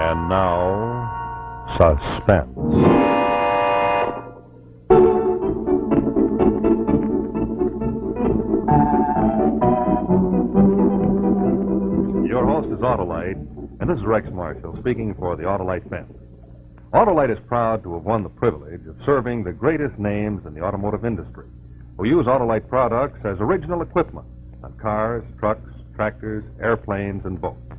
And now, Suspense. Your host is Autolite, and this is Rex Marshall speaking for the Autolite family. Autolite is proud to have won the privilege of serving the greatest names in the automotive industry, who use Autolite products as original equipment on cars, trucks, tractors, airplanes, and boats.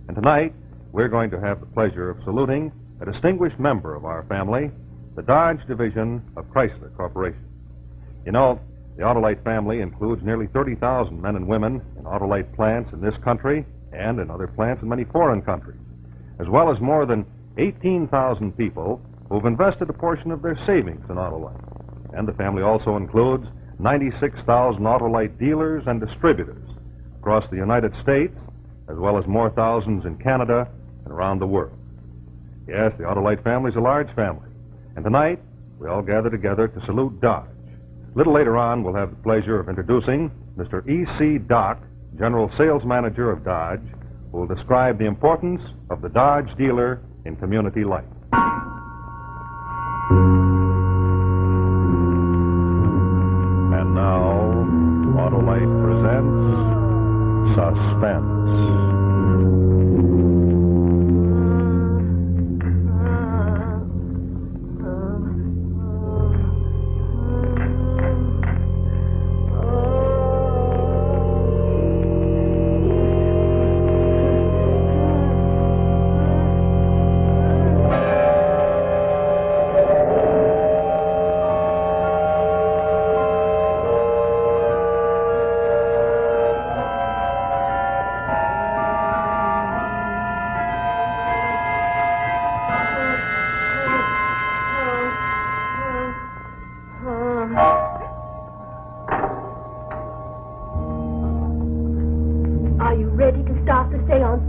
And tonight, we're going to have the pleasure of saluting a distinguished member of our family, the Dodge Division of Chrysler Corporation. You know, the Autolite family includes nearly 30,000 men and women in Autolite plants in this country and in other plants in many foreign countries, as well as more than 18,000 people who've invested a portion of their savings in Autolite. And the family also includes 96,000 Autolite dealers and distributors across the United States, as well as more thousands in Canada and around the world. Yes, the Autolite family is a large family. And tonight, we all gather together to salute Dodge. A little later on, we'll have the pleasure of introducing Mr. E.C. Dock, General Sales Manager of Dodge, who will describe the importance of the Dodge dealer in community life. And now, Autolite presents Suspense.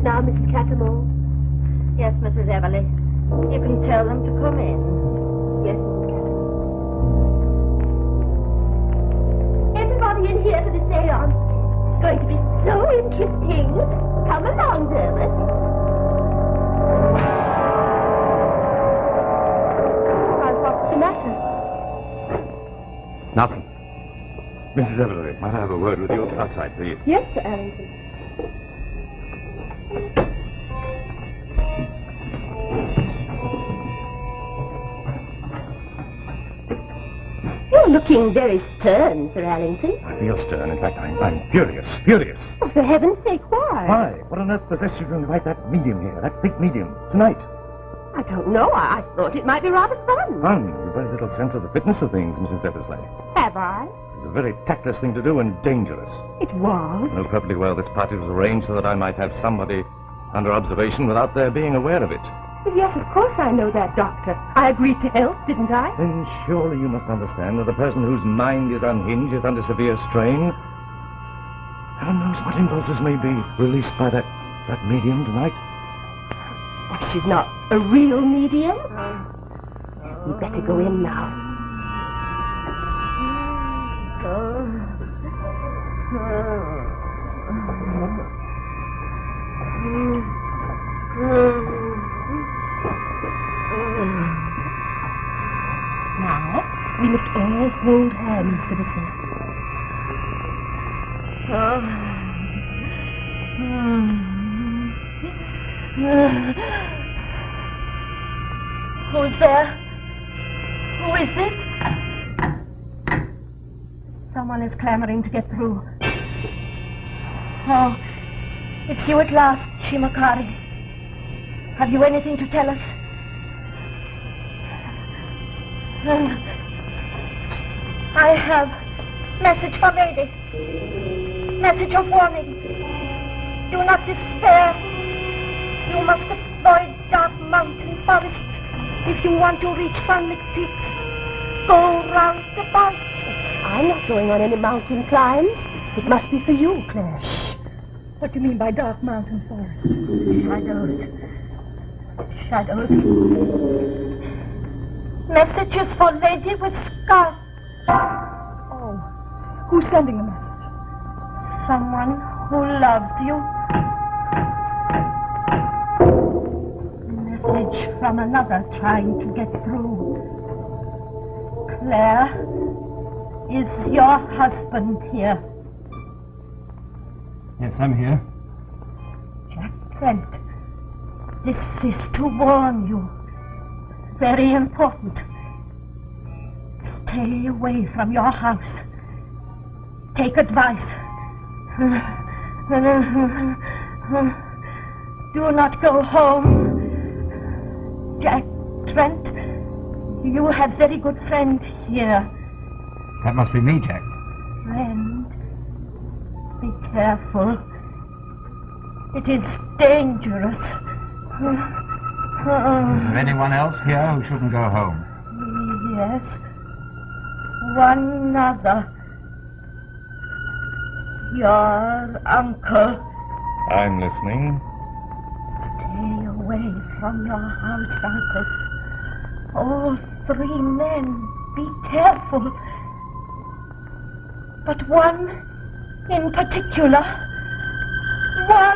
Now, Mrs. Cattermole? Yes, Mrs. Everly. You can tell them to come in. Yes, Mrs. Cattermole. Everybody in here for the seance. It's going to be so interesting. Come along, Dermot. What's the matter? Nothing. Mrs. Everly, might I have a word with you outside, please? Yes, Sir Arrington. You're looking very stern, Sir Arrington. I feel stern. In fact, I'm furious. Furious. Oh, for heaven's sake, why? Why? What on earth possessed you to invite that medium here, that big medium, tonight? I don't know. I thought it might be rather fun. Fun? You've very little sense of the fitness of things, Mrs. Eversley. Have I? It's a very tactless thing to do and dangerous. It was? I know perfectly well this party was arranged so that I might have somebody under observation without their being aware of it. Well, yes, of course I know that, Doctor. I agreed to help, didn't I? Then surely you must understand that a person whose mind is unhinged is under severe strain. Heaven knows what impulses may be released by that medium tonight. But she's not a real medium. You'd better go in now. Now, we must all hold hands for the sake. Who's there? Who is it? Someone is clamoring to get through. Oh, it's you at last, Shimakari. Have you anything to tell us? I have message for lady. Message of warning. Do not despair. You must avoid dark mountain forest. If you want to reach sunlit peaks, go round the about. I'm not going on any mountain climbs. It must be for you, Claire. Shh. What do you mean by dark mountain forest? Shadows. Messages for lady with scarf. Oh. Who's sending the message? Someone who loved you. message from another trying to get through. Claire, is your husband here? Yes, I'm here. Jack Trent, this is to warn you. Very important. Stay away from your house. Take advice. Do not go home. Jack Trent, you have very good friend here. That must be me, Jack. Friend, be careful. It is dangerous. Is there anyone else here who shouldn't go home? Yes. One other. Your uncle. I'm listening. Stay away from your house, Uncle. All three men. Be careful. But one in particular. Well,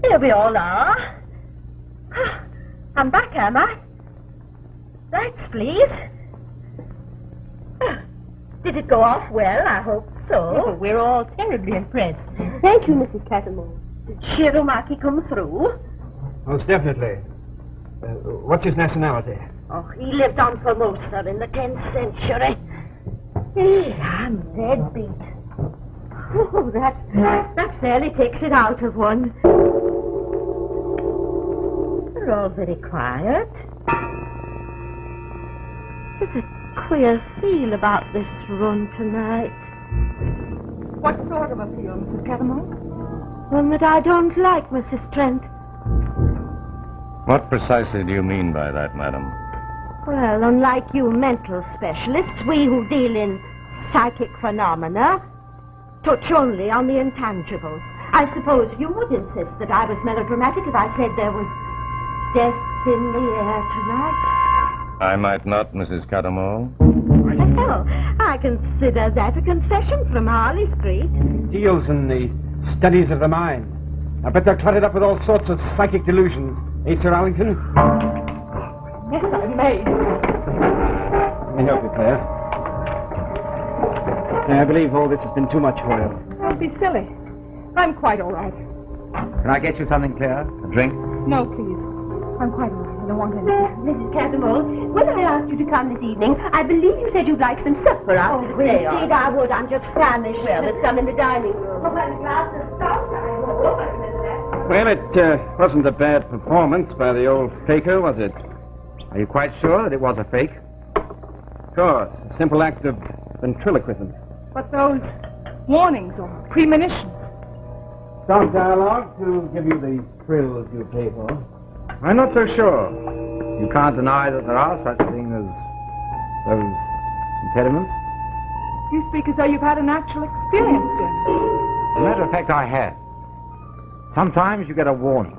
here we all are. I'm back, am I? Thanks, please. Did it go off well? I hope so. We're all terribly impressed. Thank you, Mrs. Cattermole. Did Shiromaki come through? Most definitely. What's his nationality? Oh, he lived on Formosa in the 10th century. I'm dead beat. Oh, that fairly takes it out of one. They're all very quiet. There's a queer feel about this run tonight. What sort of a feel, Mrs. Cattermole? One that I don't like, Mrs. Trent. What precisely do you mean by that, madam? Well, unlike you mental specialists, we who deal in psychic phenomena touch only on the intangibles. I suppose you would insist that I was melodramatic if I said there was death in the air tonight. I might not, Mrs. Cattermole. Well, I consider that a concession from Harley Street. Deals in the studies of the mind. I bet they're cluttered up with all sorts of psychic delusions. Eh, Sir Arlington? Yes, I may. Let me help you, Claire. I believe all this has been too much for you. Don't be silly. I'm quite all right. Can I get you something, Claire? A drink? No, please. I'm quite all right. I don't want anything. Mrs. Cattermole, when I asked you to come this evening, I believe you said you'd like some supper after the day. Indeed I would. I'm just famished. Well, there's some in the dining room. Oh, well, a glass of stout, I hope. Well, it wasn't a bad performance by the old faker, was it? Are you quite sure that it was a fake? Of course. A simple act of ventriloquism. But those warnings or premonitions. Some dialogue to give you the thrills you pay for. I'm not so sure. You can't deny that there are such things as those impediments. You speak as though you've had an actual experience, dear. As a matter of fact, I have. Sometimes you get a warning.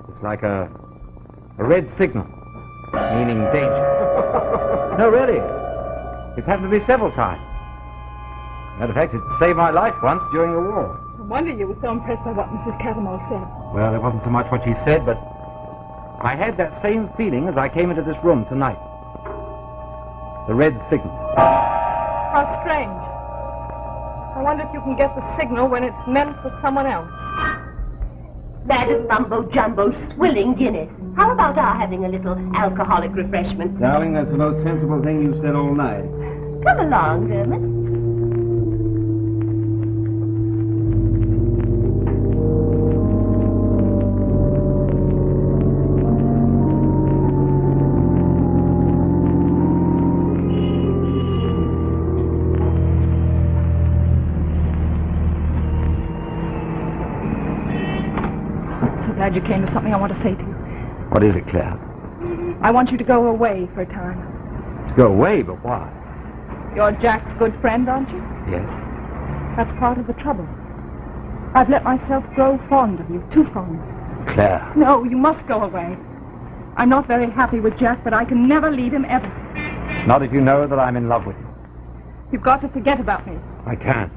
It's like a red signal, meaning danger. No, really. It's happened to me several times. Matter of fact, it saved my life once during the war. No wonder you were so impressed by what Mrs. Cattermole said. Well, it wasn't so much what she said, but I had that same feeling as I came into this room tonight. The red signal. How strange. I wonder if you can get the signal when it's meant for someone else. That is mumbo-jumbo swilling Guinness. How about our having a little alcoholic refreshment? Darling, that's the most sensible thing you've said all night. Come along, Dermot. Glad you came. There's something I want to say to you. What is it, Claire? I want you to go away for a time. To go away, but why? You're Jack's good friend, aren't you? Yes. That's part of the trouble. I've let myself grow fond of you, too fond. Claire. No, you must go away. I'm not very happy with Jack, but I can never leave him ever. Not if you know that I'm in love with you. You've got to forget about me. I can't.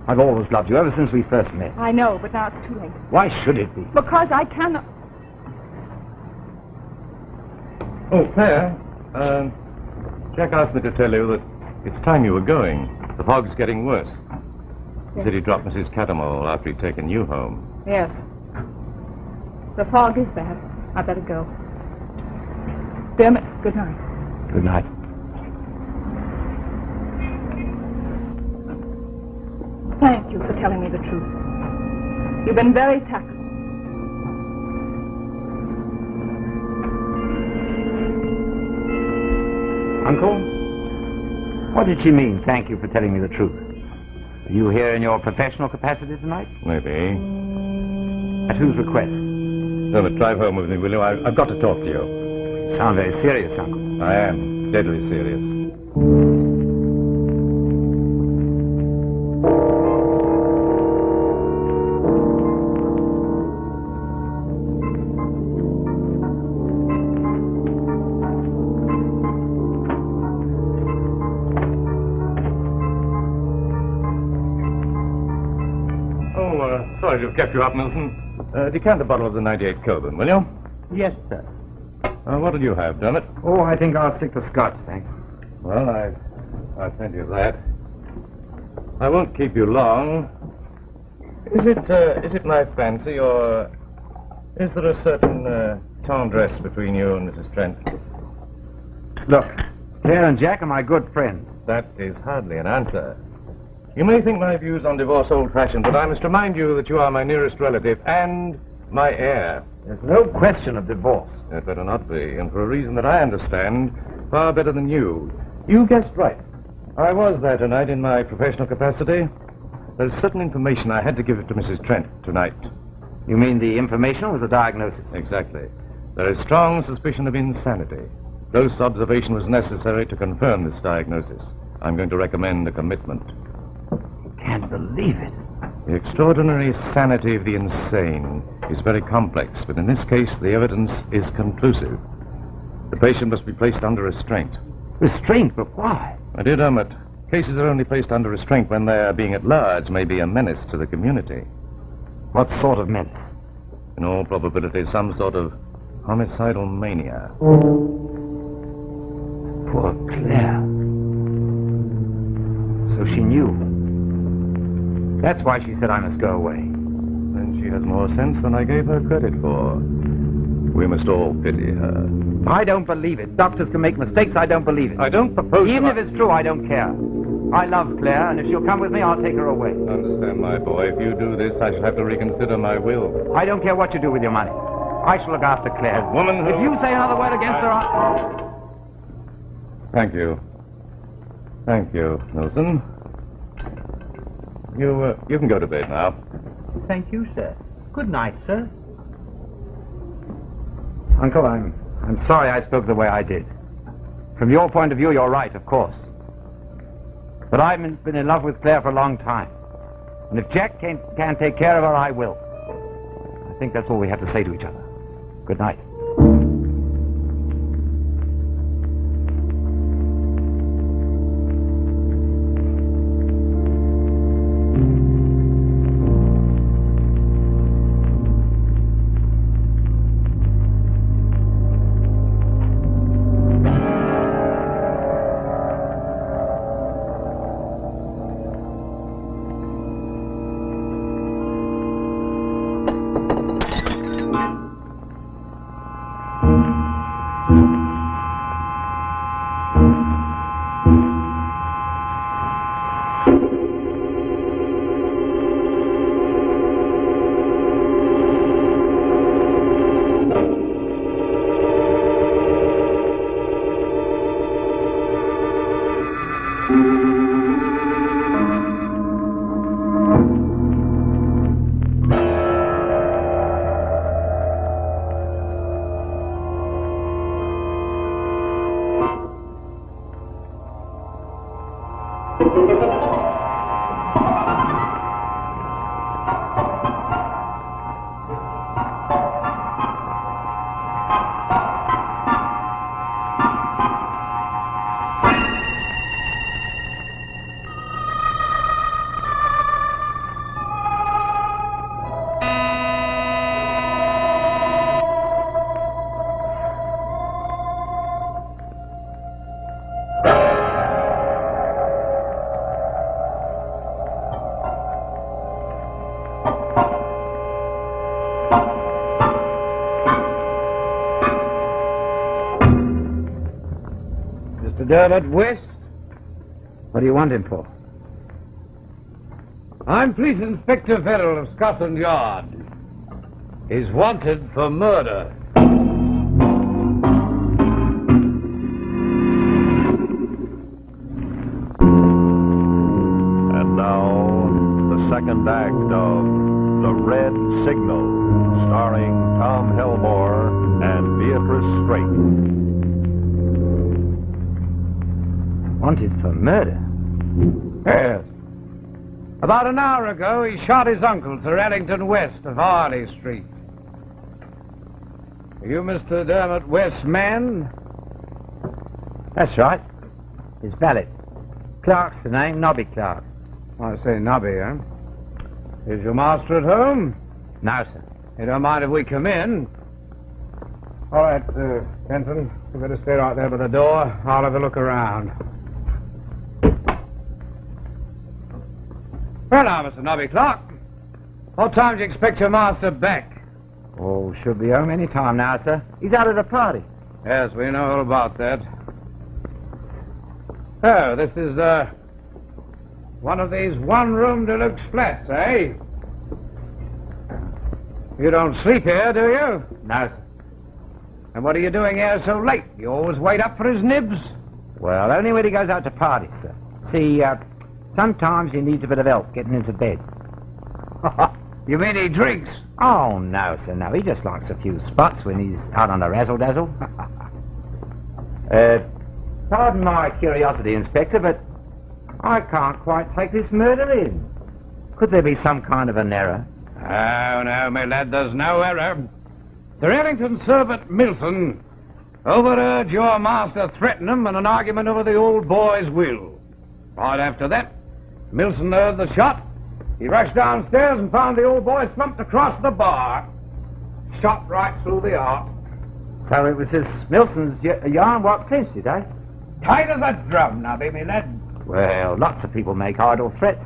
I've always loved you, ever since we first met. I know, but now it's too late. Why should it be? Because I cannot... Oh, Claire, Jack asked me to tell you that it's time you were going. The fog's getting worse. He said he dropped Mrs. Cattermole after he'd taken you home. Yes. The fog is bad. I better go. Dermot, good night. Good night. Thank you for telling me the truth. You've been very tactful. Uncle? What did she mean, thank you for telling me the truth? Are you here in your professional capacity tonight? Maybe. At whose request? Dermot, drive home with me, will you? I've got to talk to you. You sound very serious, Uncle. I am. Deadly serious. Sorry to have kept you up, Milton. Decant a bottle of the 98 Coburn, will you? Yes, sir. What'll you have, Dermot? Oh, I think I'll stick to Scotch, thanks. Well, I've plenty of that. I won't keep you long. Is it my fancy, or is there a certain tendresse between you and Mrs. Trent? Look, Claire and Jack are my good friends. That is hardly an answer. You may think my views on divorce old-fashioned, but I must remind you that you are my nearest relative and my heir. There's no question of divorce. It better not be, and for a reason that I understand far better than you. You guessed right. I was there tonight in my professional capacity. There's certain information I had to give to Mrs. Trent tonight. You mean the information was a diagnosis? Exactly. There is strong suspicion of insanity. Close observation was necessary to confirm this diagnosis. I'm going to recommend a commitment. Can't believe it. The extraordinary sanity of the insane is very complex, but in this case, the evidence is conclusive. The patient must be placed under restraint. Restraint? But why? My dear Dermot, cases are only placed under restraint when their being at large may be a menace to the community. What sort of menace? In all probability, some sort of homicidal mania. Poor Claire. So she knew. That's why she said I must go away. Then she has more sense than I gave her credit for. We must all pity her. I don't believe it. Doctors can make mistakes. I don't believe it. I don't propose... Even if it's true, I don't care. I love Claire, and if she'll come with me, I'll take her away. Understand, my boy. If you do this, I shall have to reconsider my will. I don't care what you do with your money. I shall look after Claire. A woman who... If you say another word against her, Thank you. Thank you, Milton. You can go to bed now. Thank you, sir. Good night, sir. Uncle, I'm sorry I spoke the way I did. From your point of view, you're right, of course. But I've been in love with Claire for a long time. And if Jack can't take care of her, I will. I think that's all we have to say to each other. Good night. Mr. Dermot West? What do you want him for? I'm Police Inspector Verrill of Scotland Yard. He's wanted for murder. And now, the second act of The Red Signal, starring Tom Helmore and Beatrice Straight. Wanted for murder? Yes. About an hour ago, he shot his uncle, Sir Ellington West of Harley Street. Are you Mr. Dermot West's man? That's right. His valet. Clark's the name, Nobby Clark. I say Nobby, huh? Is your master at home? No, sir. You don't mind if we come in? All right, Benson. You better stay right there by the door. I'll have a look around. Well, now, Mr. Nobby Clark. What time do you expect your master back? Oh, should be home any time now, sir. He's out at a party. Yes, we know all about that. Oh, this is, one of these one-room deluxe flats, eh? You don't sleep here, do you? No, sir. And what are you doing here so late? You always wait up for his nibs? Well, only when he goes out to parties, sir. See, sometimes he needs a bit of help getting into bed. You mean he drinks? Oh, no, sir, no. He just likes a few spots when he's out on the razzle-dazzle. Pardon my curiosity, Inspector, but I can't quite take this murder in. Could there be some kind of an error? Oh, no, my lad, there's no error. Sir Ellington's servant, Milson, overheard your master threaten him in an argument over the old boy's will. Right after that, Milson heard the shot. He rushed downstairs and found the old boy slumped across the bar. Shot right through the heart. So it was this Milson's yarn what clinched it, eh? Tight as a drum, now, me lad. Well, lots of people make idle threats.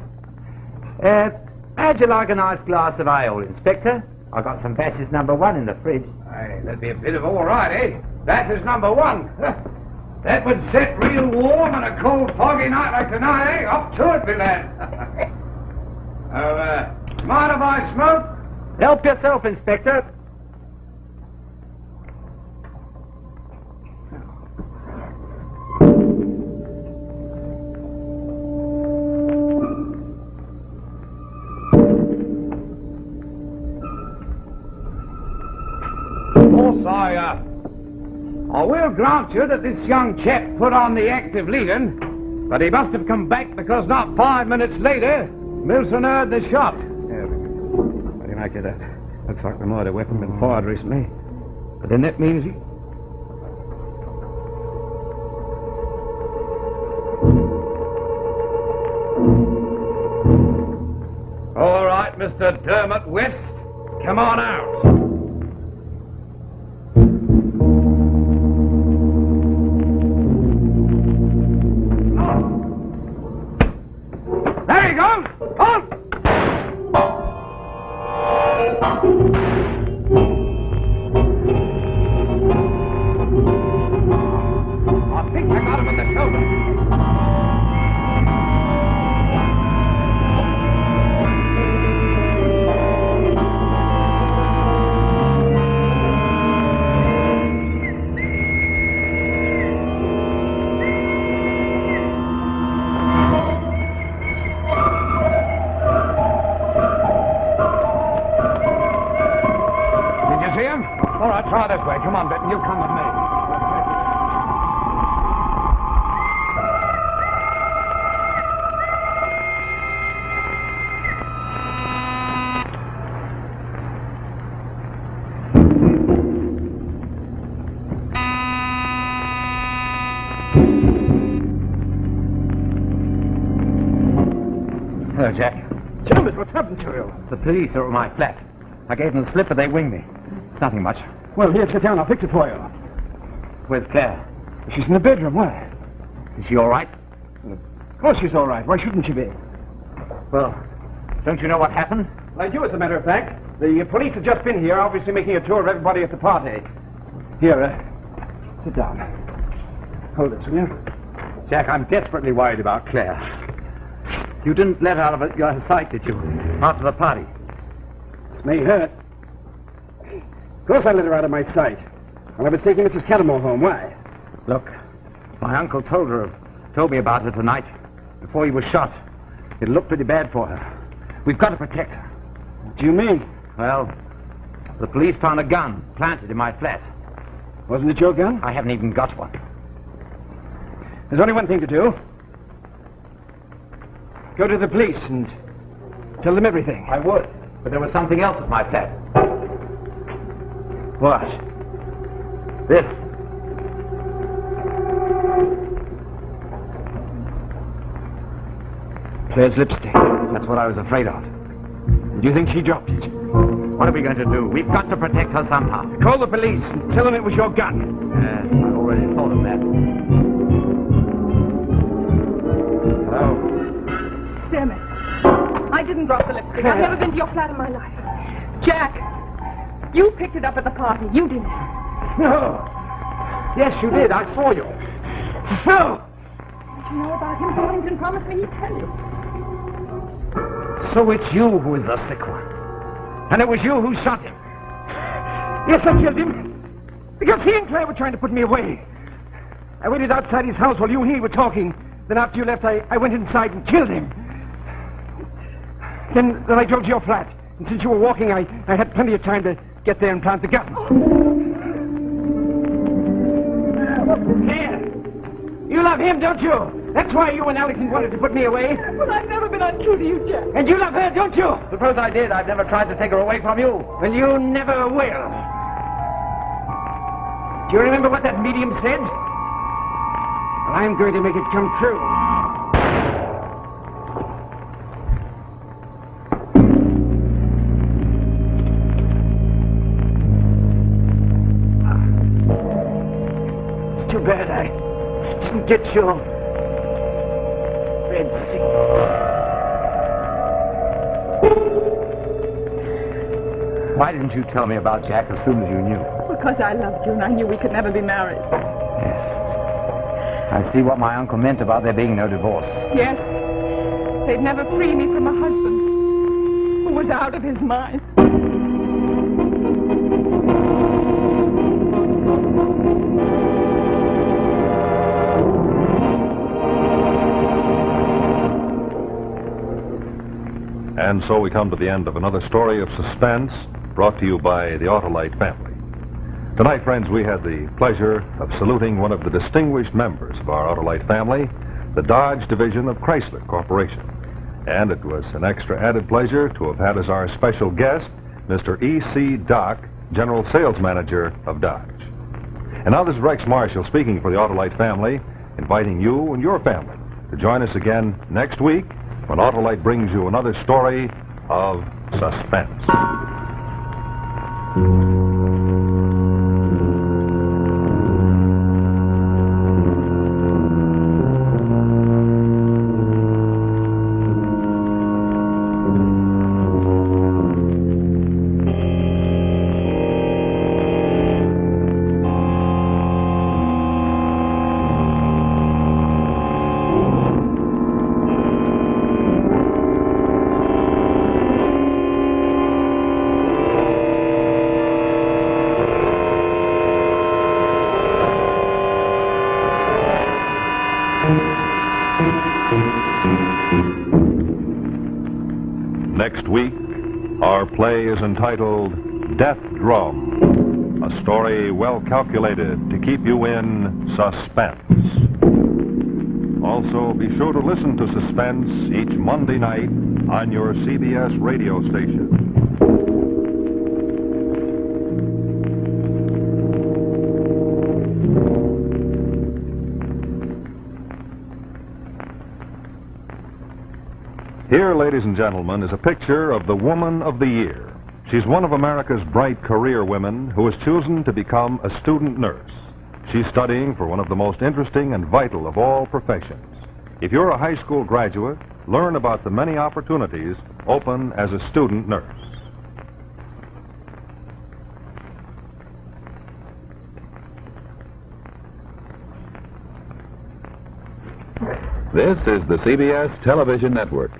How'd you like a nice glass of ale, Inspector? I got some Bass's number 1 in the fridge. Hey, that'd be a bit of all right, eh? That is number 1. That would set real warm on a cold, foggy night like tonight, eh? Up to it, me lad. Mind if I smoke? Help yourself, Inspector. I will grant you that this young chap put on the act of leaving, but he must have come back because not 5 minutes later, Milson heard the shot. Yeah, what do you make of that? Looks like the murder weapon been fired recently. But then that means he... All right, Mr. Dermot West, come on out. There he goes! On! I think I got him in the shoulder. Hello, Jack. Chalmers, what's happened to you? The police are at my flat. I gave them the slip, but they winged me. It's nothing much. Well, here, sit down. I'll fix it for you. Where's Claire? She's in the bedroom. Why? Is she all right? Of course she's all right. Why shouldn't she be? Well, don't you know what happened? Well, I do, as a matter of fact. The police have just been here, obviously making a tour of everybody at the party. Here, sit down. Hold this, will you? Jack, I'm desperately worried about Claire. You didn't let her out of your sight, did you? After the party. This may hurt. Of course I let her out of my sight. While I was taking Mrs. Cattermole home. Why? Look, my uncle told me about her tonight, before he was shot. It looked pretty bad for her. We've got to protect her. What do you mean? Well, the police found a gun planted in my flat. Wasn't it your gun? I haven't even got one. There's only one thing to do. Go to the police and tell them everything. I would, but there was something else at my flat. What? This. Claire's lipstick. That's what I was afraid of. Do you think she dropped it? What are we going to do? We've got to protect her somehow. Call the police and tell them it was your gun. Yes, I've already thought of that. Hello? Damn it. I didn't drop the lipstick. I've never been to your flat in my life. Jack, you picked it up at the party. You did. No. Yes, you did. I saw you. No. Did you know about him? Zorlington promised me he'd tell you. So it's you who is the sick one. And it was you who shot him. Yes, I killed him. Because he and Claire were trying to put me away. I waited outside his house while you and he were talking. Then after you left, I went inside and killed him. Then I drove to your flat. And since you were walking, I had plenty of time to get there and plant the gun. Claire, you love him, don't you? That's why you and Allison wanted to put me away. Well, I've never been untrue to you, Jack. And you love her, don't you? Suppose I did. I've never tried to take her away from you. Well, you never will. Do you remember what that medium said? Well, I'm going to make it come true. It's too bad I didn't get your red signal. Why didn't you tell me about Jack as soon as you knew? Because I loved you and I knew we could never be married. Yes. I see what my uncle meant about there being no divorce. Yes. They'd never free me from a husband who was out of his mind. And so we come to the end of another story of suspense brought to you by the Autolite family. Tonight, friends, we had the pleasure of saluting one of the distinguished members of our Autolite family, the Dodge Division of Chrysler Corporation. And it was an extra added pleasure to have had as our special guest, Mr. E.C. Dock, General Sales Manager of Dodge. And now this is Rex Marshall speaking for the Autolite family, inviting you and your family to join us again next week when Autolite brings you another story of suspense. Next week, our play is entitled Death Drum, a story well calculated to keep you in suspense. Also, be sure to listen to Suspense each Monday night on your CBS radio station. Here, ladies and gentlemen, is a picture of the Woman of the Year. She's one of America's bright career women who has chosen to become a student nurse. She's studying for one of the most interesting and vital of all professions. If you're a high school graduate, learn about the many opportunities open as a student nurse. This is the CBS Television Network.